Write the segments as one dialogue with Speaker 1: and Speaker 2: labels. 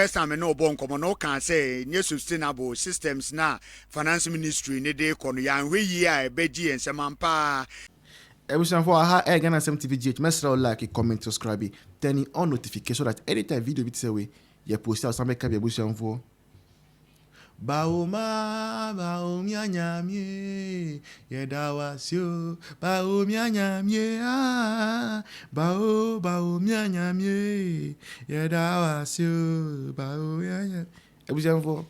Speaker 1: First time no bon no can say new sustainable systems na finance ministry ne de kono ya hwe yi a beji ensemampa.
Speaker 2: Everyone for aha Ghana TV message like, comment, subscribe, turn on notification so that anytime video bit away, you post out some kind of ebusian for. Baoma nyamye yedawa sio baoma nyamye baoma nyamye yedawa sio baoma ebusian for.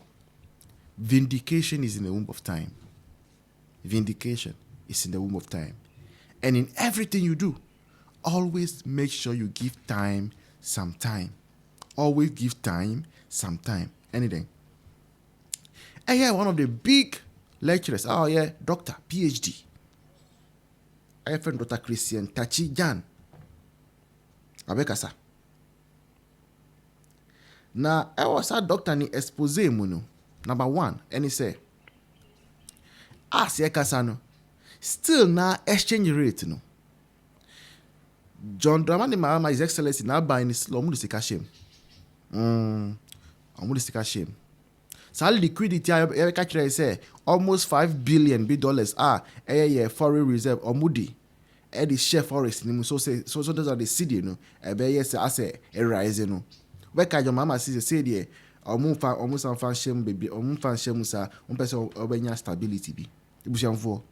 Speaker 2: Vindication is in the womb of time. Vindication is in the womb of time. And in everything you do, always make sure you give time some time. Always give time some time. Anything. And yeah, one of the big lecturers, doctor, PhD. I have friend Dr. Christian Tachi Jan. Abekasa. Now, I was a doctor ni expose muno. Number one, and he say, Kasano. Still now exchange rate no. John Dramani Mahama, His Excellency, now buying his lomu de shame. Amu de shame. So liquidity I catch say almost $5 billion foreign reserve or moody. The share forex ni so those are the city you know. Yes as a rise no. Where can your mama say there? Almost fan shame baby. Fan shame sa. Person obenya stability bi. Ibusian for.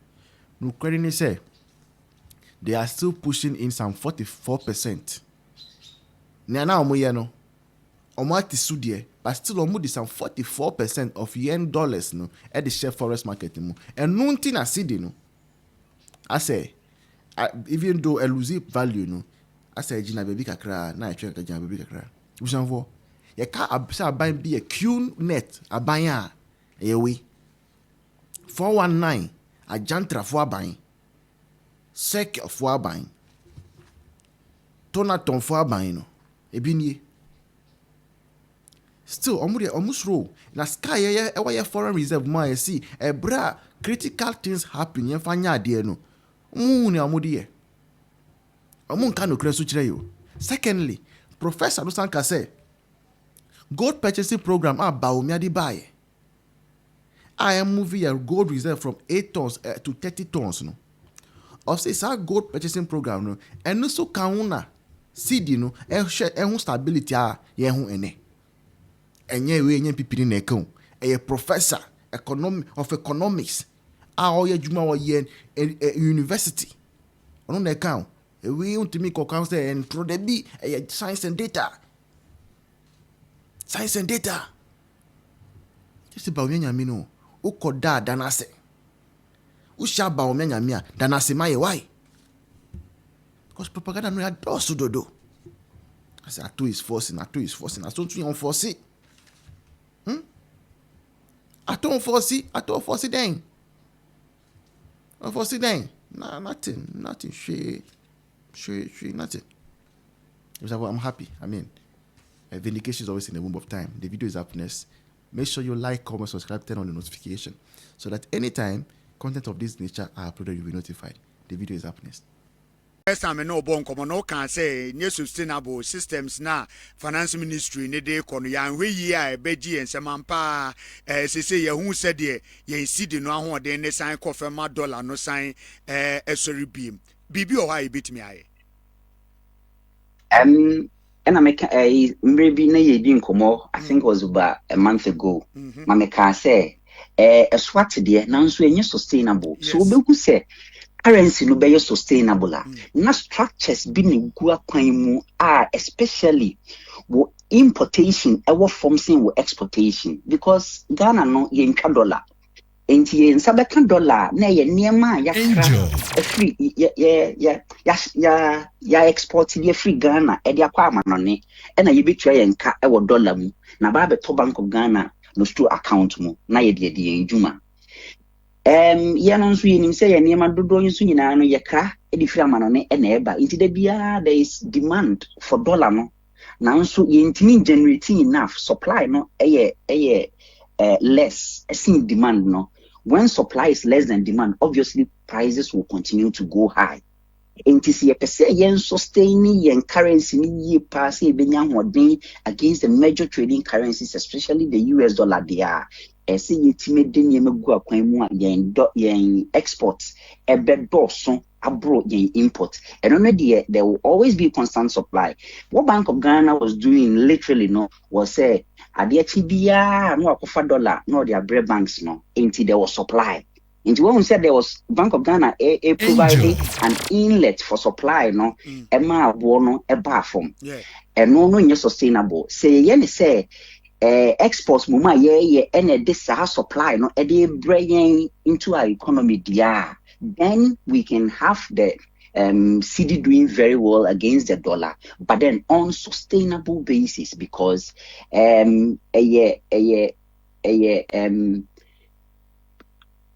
Speaker 2: No credit say they are still pushing in some 44%. Now no. Omo sudie, but still omo some 44% of yen dollars no at the share forest market no. And nothing I see no. I say even though elusive value no, I say jina baby kakra na try ka jina baby kakra. Busanfo. Ye ka say buy be a Q net abaya ewe 419 a jantra fo aban sec fo aban tonaton fo aban no ebinie still almost row na sky e foreign reserve ma see e bra critical things happen yen fanya ade no ni amudi ye amun kan no kresu kire yo. Secondly, Professor Lusanka say gold purchasing program baomia di buy I am moving a gold reserve from 8 tons to 30 tons no. Of say sa gold purchasing program no and no so kauna CD no e stability ye hu ene. Enye we enye pipiri na ekon. A professor economics oye juma wo ye university. Ono na ekon. We untimi ko kan say and pro de bi science and data. Science and data. Just about nyame no. Ukoda danase. Usha ba nyame a danase ma ye why? Because propaganda no ya dosu dodo. I say atu is forcing. I don't you force it. I don't force it then. Nah, nothing. She, nothing. I'm happy. I mean, vindication is always in the womb of time. The video is up next. Make sure you like, comment, subscribe, turn on the notification so that anytime content of this nature are uploaded, you'll be notified. The video is up next.
Speaker 1: First time no bon no can say new sustainable systems na finance ministry ne de kono ya hwe yi a beji ensemampa say ye hu said ye seed no ahoden ne sign confirm dollar no sign esori bim bibi o ha ibitimi aye
Speaker 3: and I make maybe na ye di nkomo I think it was about a month ago mameka say a swat there na nso enye sustainable so obeku say currency no be sustainable na structures bi ne gu akwan mu especially wo importation ewo from sin wo exportation because Ghana no ye nka dollar enti ye nsabeka dollar na ye niema ya free ya export ye free Ghana e de akwa amanone e na ye betua ye nka ewo dollar mu na ba beto Bank of Ghana no stu account mu na ye de enjuma yanon so yinim say ye niema dodo nso nyina no ye ka e di free amanone e na eba enti da bia there is demand for dollar no na nso ye ntimi generating enough supply no less as in demand no when supply is less than demand obviously prices will continue to go high Enti si yepese yen sustaining yen currency ni ye pass e benya hoden against the major trading currencies, especially the US dollar there. Ese yetime de niema gu akwan mu a yen exports ebe dɔso abroad yen import. And on there will always be constant supply. What Bank of Ghana was doing literally was say ade tibia no akofa dollar no their bread banks no until there was supply. Into when we said there was Bank of Ghana providing an inlet for supply Emma abono eba form. And no sustainable. Say yen say exports muma and this supply bring into our economy then we can have the CD doing very well against the dollar, but then on sustainable basis because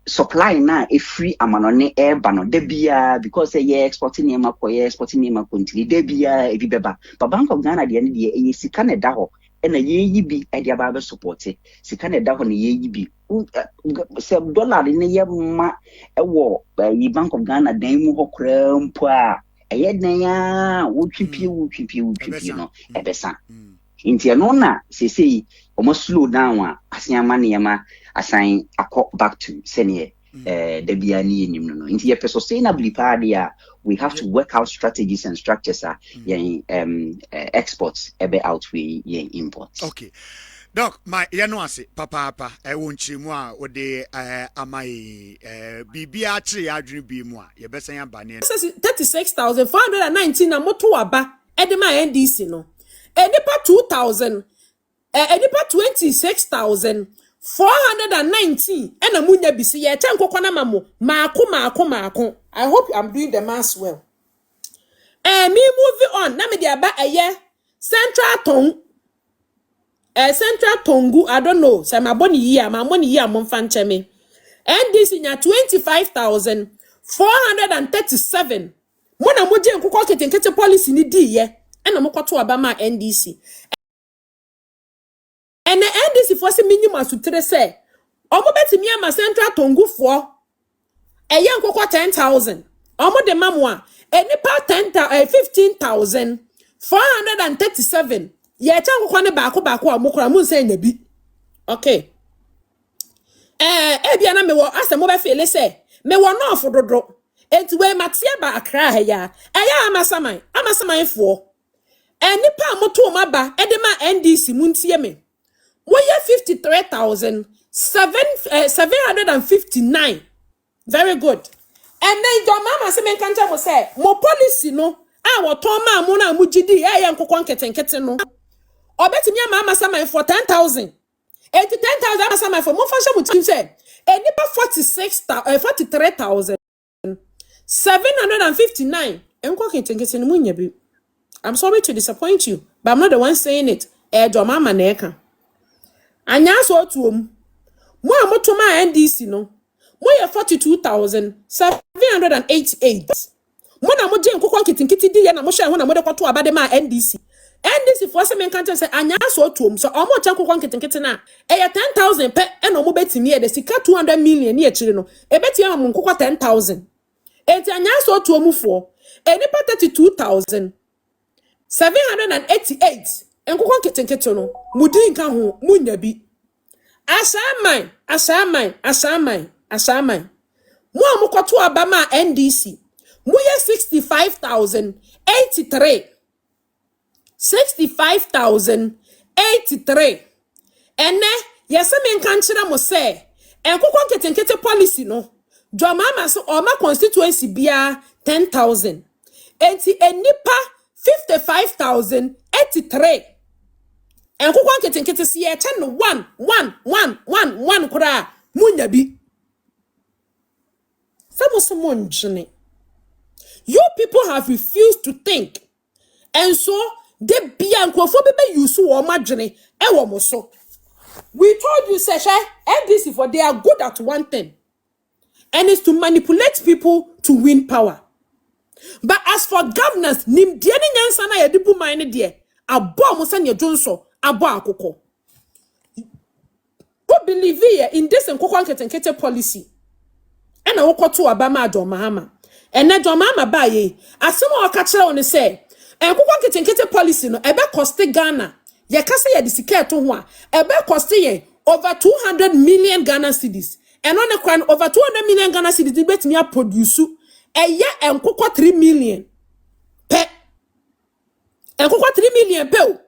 Speaker 3: supply na a free amanone air bano debia because exporting yema exporting yema continue debia ebibeba. But Bank of Ghana the end the sika na da ho na ye bi e dia ba support sika na da ho na ye bi se dollar ne ye ma e wo Bank of Ghana dan mu ho kra mpo a e dan ya wo twipie no ebesa inti no na se omo slow down a asiama ne yema assign back to senior the biani no inti ye sustainably padia we have to work out strategies and structures exports ebe outweigh imports.
Speaker 1: Okay. Doc, my yanuase papa won't chimwa or de amai bibia tree adri be moi ye besa yan bane
Speaker 4: 36,419 na moto aba edema NDC no edipa 2,000 edipa 26,419 ena munya bisi ye cha nkokwa na mamo maako. I hope I'm doing the math well. Me moving on na me dia ba Central Tongu, I don't know. Say my money year mon fan cheme. NDC nya 25,437. Mona moje nkukọ ketenkete policy ni di ye. Ena mokwato abama NDC. Ene NDC for se minimum sutre se. Omo betimi ama Central Tongu for eye nkukọ 10,000. Omo de mamwa enipa 15,437. Ye changu kwane bako amukura munse nyebi. Okay. Ebia na mewo ase mo be fele se mewo no ofododo. Enti we matia ba akra ya. Eya amasaman fo. Nipa amoto maba edema NDC muntie me. Wo ye 53,759. Very good. And then your mama se men kanja mo say mo policy no a ton ma mo na mo gidi eya nkokon ketenkete no. Obetimi ama sama for 10,000. 10,000 ama sama for mo fashion mutim say enipa 43,759 enko ketenkete no munya bi. I'm sorry to disappoint you, but I'm not the one saying it. Your mama na eka. Anya so tuom. Mo amoto ma NDC no. Mo ye 42,788. Mo na mo je nkokon ketenkete di ye na mo hwe ho na mo de kwato abade ma NDC. NDC for some can't say anya so tuom so omo chanko kwanketenkete na 10,000 pe e no mo betimi e de sika 200 million ni echire no e beti am nkokwa 10,000 enti anya so tuom fo enipa 32,788 nkokwa ketenkete no mudi nka ho munya bi asaman mo amukwato abama NDC mo ye 65,083 65,083. Ene yesa men kanchira mo se enkokon ketenkete policy no dwamama so oma constituency bia 10,000 enti enipa 55,083 enkokon ketenkete si ye chen 1 kura munya bi samo njene. You people have refused to think, and so de bia nkrofo bebe use wo madwene e wo mo so. We told you say NDC for they are good at one thing, and it's to manipulate people to win power. But as for governance, nim de ni nyansa na ye de bu man ne de abo mo sane jonso abo akoko. Who believe in this nkokon ketenkete policy? And I wokoto abama adom mahama. ene do mama ba ye asemo o ka kire won say enkukwa ketenkete policy no ebe cost Ghana ye ka say ye disika to ho a ebe cost ye over 200 million Ghana cedis and on the over 200 million Ghana cedis di betimi a produce eye enkukwa 3 million pe enkukwa 3 million pe o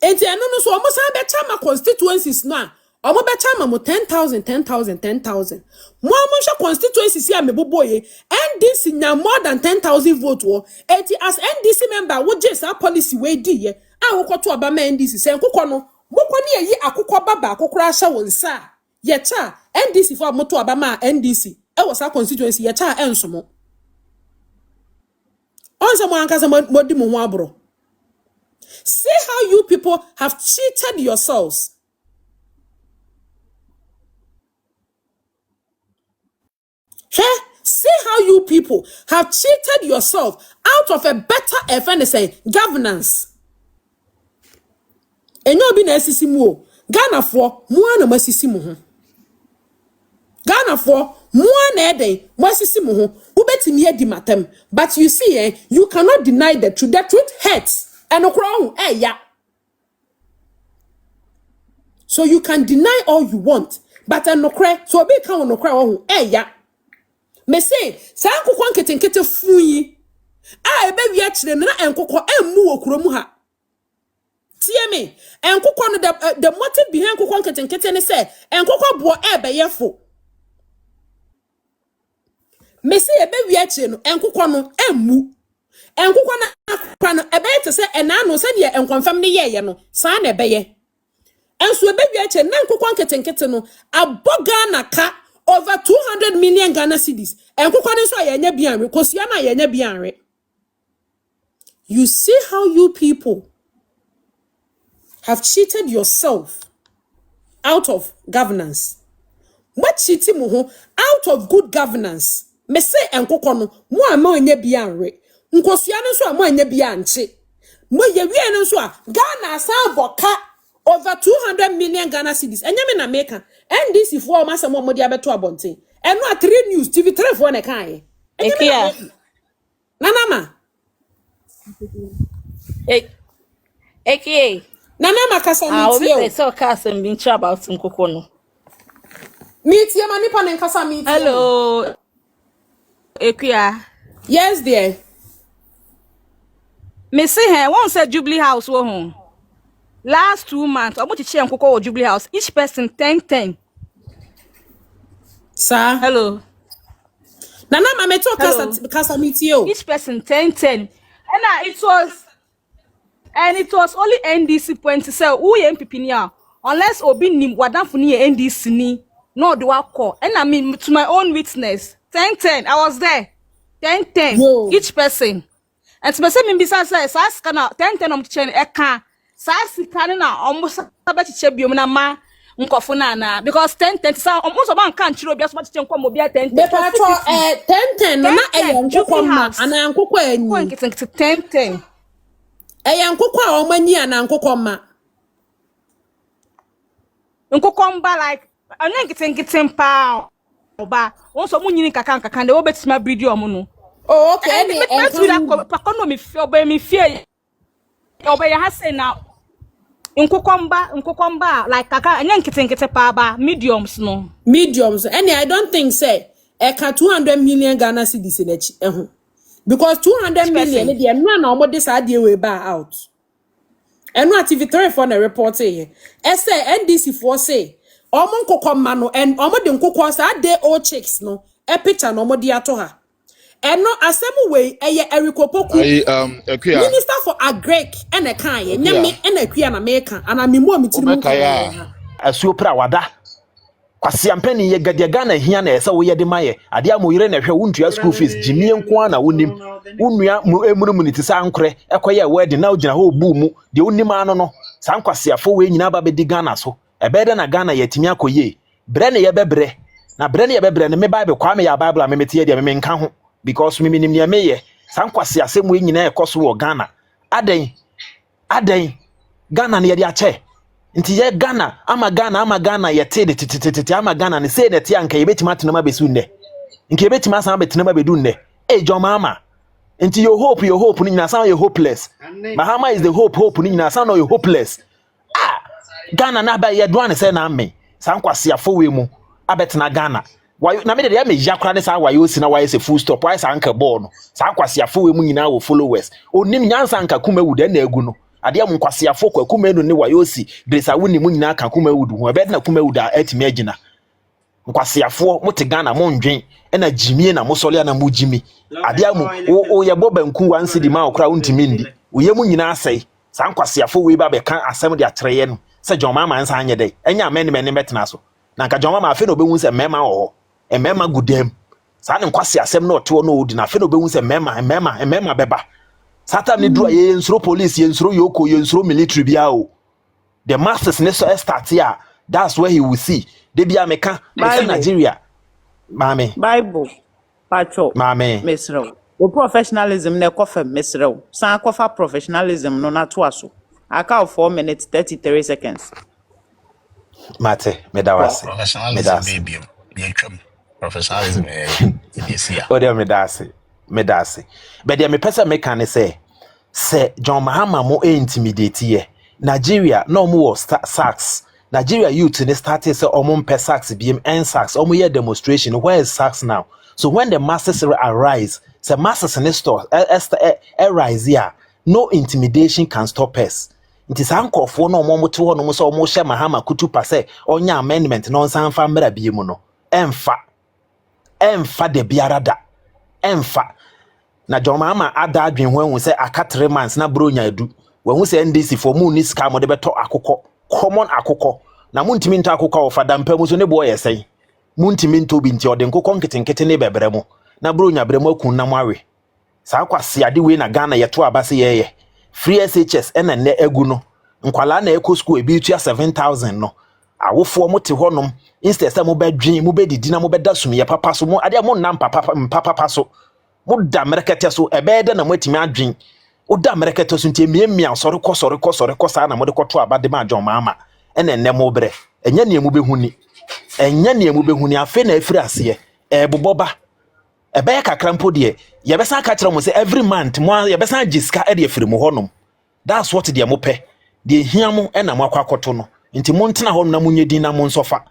Speaker 4: enti eno no so omo san be chama constituencies no a omo be chama mo 10,000 mo sha constituencies here meboboye NDC nya more than 10,000 votes wo enti as NDC member wo je sa policy we di ye a wo kwoto oba ma NDC se enkukwa no moko ni eyi akukwa baba akukura ahya won sa ye cha NDC for moto oba ma NDC e wo sa constituency ye cha ensomo onse mo anka se modi mo ho abro. See how you people have cheated yourselves. See how you people have cheated yourself out of a better governance. And you be na asisi mu o. Ghana for mu na masisi mu ho. Ghana for mu na eden masisi mu ho. Ubetimi edi matem. But you see you cannot deny the truth. The truth hurts. And ya. So you can deny all you want, but so be can no ya. Me say, sanko kwan ketenkete fuyi. Ebe wi a kire na enkokọ emmu okuromu ha. Tie me, enkokọ no the motive behind enkokọ ketenkete ne say, enkokọ bo ebe yefo. Me say ebe wi a kire no enkokọ no emmu. Enkukwa na ebe te se ena no se de enkonfam ne ye no sa na ebe ye enso ebe wi ache na enkukwa nketenkete no aboga na ka over 200 million Ghana cedis enkukwa ne so ayenya bianre kosia na ayenya bianre. You see how you people have cheated yourself out of governance. What cheating mo ho out of good governance. Me say enkukwa no mo ama enya bianre nkosua no so a mo anya bia nche mo ye wie no so a Ghana san boka over 200 million Ghana cedis enya me na meka NDC for ma se mo dia beto abonten eno a 3 news TV3 for na kan
Speaker 5: Ekia
Speaker 4: nanama
Speaker 5: Ekia
Speaker 4: nanama kasa mi tie
Speaker 5: o so kasa mi ntra about nkoko no
Speaker 4: mi tie ma nipa ne kasa mi tie.
Speaker 5: Hello Ekia.
Speaker 4: Yes dear.
Speaker 5: Me say here one said Jubilee House wo home. Last 2 months, omo chiche nkoko wo Jubilee House. Each person 10.
Speaker 4: Sir.
Speaker 5: Hello.
Speaker 4: Nana mama to kasa meeting you.
Speaker 5: Each person 10. And it was only NDC point to say who ye MPP ni a unless obi nim wadanfo ni NDC ni no do akọ. And I mean to my own witness 10. I was there. 10.
Speaker 4: Yo.
Speaker 5: Each person. And to say me bisa say sika na 10 om chiche eka sika na almost ba chiche biom na ma nkofo na because 10 sa almost ba nka nchiro bia so ba chiche nkom obi 10
Speaker 4: the patrol 10 no na eyankokọ ma ana ankokọ anyi
Speaker 5: ko nkete 10
Speaker 4: eyankokọ a omani ana ankokọ ma
Speaker 5: nkokọ mba like anya nkete mpa oba won so munyini kaka de wo betima breed om no.
Speaker 4: Oh, okay.
Speaker 5: Pakono mi fear. Obe ya hase na nkokomba like kaka anya nkete pa ba mediums no.
Speaker 4: Mediums. And I don't think say eka 200 million Ghana cedis in echi because 200 million dey no na omo dey sa dey we ba out. Eno TV3 for na report here. Say NDC for say omo nkokomma no and omo de nkokọ sa dey old chicks no. E picture no omo dey ato ha. And no asemu way Erikopoku Minister for Agric and a kind nyame and a queer American and I'm more
Speaker 6: metiri asuo pra wada kwase ampani ye gadia Ghana hia na ese wo ye de maye ade amoyire na hwe wontua school fees jimie nko na wonim wonua emunumuni ti sa nkore ekoye wedding na ogina ho bu mu de wonim ano no san kwase afo we nyina ba be di Ghana so ebede na Ghana yetimi akoye bre ne ye bebre na bre ne ye bebre ne me Bible kwa me ya Bible amemete ye de me nka ho because me minim meye san kwase asem we nyina ekoso wo Ghana aden Ghana ne ye de ache nti ye Ghana ama Ghana ye te de ama Ghana ne say that ya nka ye betima tenama besu nne nka ye betima san betenama bedu nne Hey, John Mama. Until your hope ni nyina sound you hopeless. Mahama is the hope ni nyina sound you hopeless. Ghana na ba ye doane say na me. San kwasiafo we mu abetena Ghana. Why na me de me yakra ne sa why osi na why say full stop why san ka ball no. San kwasiafo we mu nyina wo followers. Onim nyansa nka kuma wu de na egu no. Ade am kwasiafo kwa kuma no ne why osi dresa woni mu nyina ka kuma wudu ho. Ebet na kuma wuda atimi agina. Nkwasiafo mo te Ghana mo ndwen na jimie na mo sole na mo jimi. Ade am o ye boba nku wansi di ma okra untimi ndi. Uye mu nyina asai. San kwasiafo we ba be kan asem de atreye no. Se John Mama ansa anye dey enya amene metena so na nka John Mama afi no behu se mema wo mema gudem sa ne nkwase asem na oto no odi na afi no behu se mema beba satan ni dua ye nsuro police ye nsuro yoko ye nsuro military bia o the masters ne so start here that's where he will see they bia meka in Nigeria mame
Speaker 7: Bible pacho
Speaker 6: mame
Speaker 7: mesrew o professionalism ne kofa mesrew san kofa professionalism no na to aso aka 4 minutes 33 seconds.
Speaker 6: Mate, medawase.
Speaker 8: Professionalism baby. Professionalism this year.
Speaker 6: Oh, dear medase. But dear me person me can say John Mahama mo intimidate here. Nigeria no more sacks. Nigeria youth in started say omon per sacks BM and sacks. Omo year demonstration. Where is sacks now? So when the masses arise, say masses in the store arise here. No intimidation can stop us. It is ankofo no omo to no so omo hye Mahama kutu pase onya amendment no nsan fa mra bie mu no emfa de biarada emfa na John Mahama ada adwen ho hu se aka 3 months na bronya adu wo hu se NDC for mu ni ska mo de beto akokọ common akokọ na mu ntimi nto akokọ of adampa mu so ne bo yesen mu ntimi nto bi nti ode nkokọ nketenkete ne bebre mu na bronya bre mu akun na mu awe sa kwase ade we na Ghana yeto abase yeye free SHS ena ne egu no nkwala na eko school ebi tua 7,000 no awofo mo te honom instead say mo bedwen mo bedidi na mo beda sumiye papa so mo ade mo nam papa so mo da merekete so ebede na mo atimi adwen o da merekete so ntie miemia sori ko sa na mo de kwoto abade ma John Mahama ena ne mo bre enya ne mu behuni afi na afiri ase boboba ebe kakra mpo de ye besa ka kire mo say every month mo ye besa giska e de afiri mo honom that's what de mo pe de hiamu na mo akwakoto no nti mo ntena ho na mo nyedi na mo nsofa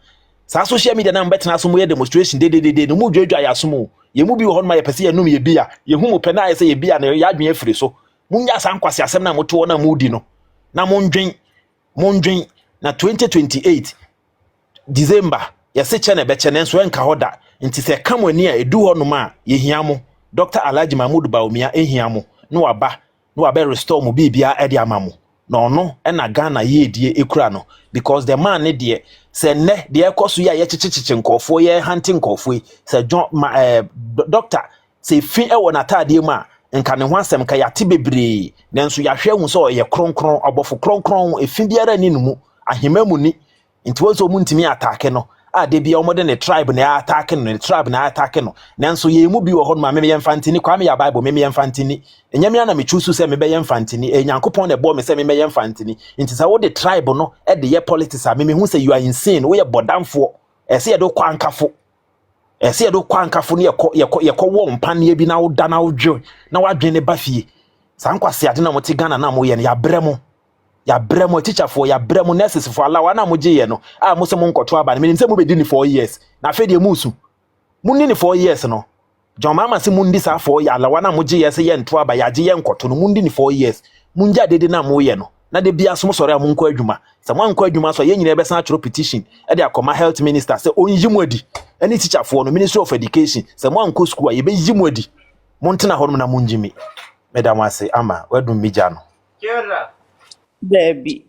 Speaker 6: sa social media na mbetena so mo ye demonstration de no mo dwadwa ya so mo ye mu bi ho no ma ye pese ye num ye bia ye hu mo pe na ye se ye bia na ya adwen afiri so mo nya san kwase asem na mo to na mo di no na mo ndwen na 2028 December ye se che na be che nenso enka hoda nti se kamani a edu ho no ma ye hiamu Dr. Alhaji Mahmoud Bawumia ehiamu no aba restore mo bibia e de amamu no na Ghana ye die ekura no because the man ne de se ne de ekoso ya ye chichichichi nkofo ye hunting nkofo se John doctor se fi e wona tade mu a nka ne ho asem ka yate bebre nanso ya hwe hu so ye kronkron obofo kronkron efi biara ni numu ahemamu ni nti wozo mu ntimi atake no de bia omo de ne tribe na attack no nanso ye mu bi wo ho no ma me yemfantini kwa me ya Bible me yemfantini enyame na me chusu se me be yemfantini enyankopon na bo me se me yemfantini nti sa wo de tribe no de ye politics a me hu se you are insane wo ye bodamfo ese ye do kwankafo ne ye ko wo mpane bi na wo da na wo dwe na wadwe ne bafie sa nkwase ade na mo ti Ghana na mo ye ne ya bremo teacher for ya bremo nurses for Allah na mo je no mo se mo nkoto aba me nim se mo be di ni 4 years na fe de musu mo ni 4 years no John Mahama se mo ndi sa 4 years Allah na mo je ye se ye nto aba ya je ye nkoto no mo ndi ni 4 years mo nja dede na mo ye no na de bia so mo sore a mo nko adwuma se mo nko adwuma so ye nyina be san atro petition e de akoma health minister se onyi mo adi any teacher for no Ministry of Education se mo nko school ye be yi mo adi mo ntena ho na mo njimi madam ase ama wadum bija no
Speaker 7: Debbie